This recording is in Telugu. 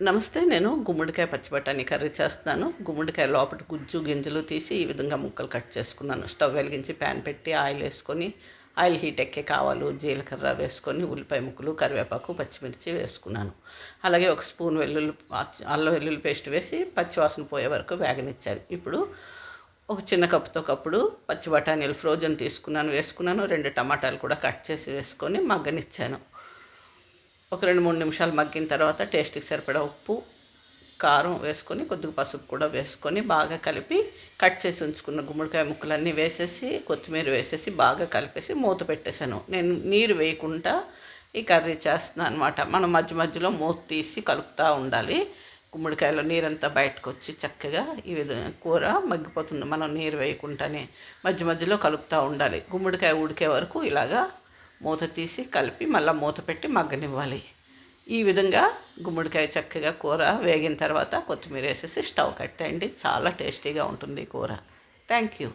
నమస్తే. నేను గుమ్మడికాయ పచ్చి బఠానీ కర్రీ చేస్తున్నాను. గుమ్మడికాయ లోపల గుజ్జు గింజలు తీసి ఈ విధంగా ముక్కలు కట్ చేసుకున్నాను. స్టవ్ వెలిగించి ప్యాన్ పెట్టి ఆయిల్ వేసుకొని, ఆయిల్ హీట్ ఎక్కాక ఆవాలు, జీలకర్ర వేసుకొని, ఉల్లిపాయ ముక్కలు, కరివేపాకు, పచ్చిమిర్చి వేసుకున్నాను. అలాగే ఒక స్పూన్ అల్లం వెల్లుల్లి పేస్ట్ వేసి పచ్చివాసన పోయే వరకు వేగనిచ్చాను. ఇప్పుడు ఒక చిన్న కప్పుడు పచ్చి బఠానీలు ఫ్రోజన్ వేసుకున్నాను. 2 టమాటాలు కూడా కట్ చేసి వేసుకొని మగ్గనిచ్చాను. ఒక 2-3 నిమిషాలు మగ్గిన తర్వాత టేస్ట్కి సరిపడా ఉప్పు, కారం వేసుకొని, కొద్దిగా పసుపు కూడా వేసుకొని బాగా కలిపి కట్ చేసి ఉంచుకున్న గుమ్మడికాయ ముక్కలన్నీ వేసేసి, కొత్తిమీర వేసేసి బాగా కలిపేసి మూత పెట్టేశాను. నేను నీరు వేయకుండా ఈ కర్రీ చేస్తున్నాను అనమాట. మనం మధ్య మధ్యలో మూత తీసి కలుపుతూ ఉండాలి. గుమ్మడికాయలో నీరంతా బయటకు వచ్చి చక్కగా ఈ విధంగా కూర మగ్గిపోతుంది. మనం నీరు వేయకుండానే మధ్య మధ్యలో కలుపుతూ ఉండాలి. గుమ్మడికాయ ఉడికే వరకు ఇలాగా మూత తీసి కలిపి మళ్ళీ మూత పెట్టి మగ్గనివ్వాలి. ఈ విధంగా గుమ్మడికాయ చక్కగా కూర వేగిన తర్వాత కొత్తిమీర వేసేసి స్టవ్ కట్టేయండి. చాలా టేస్టీగా ఉంటుంది కూర. Thank you.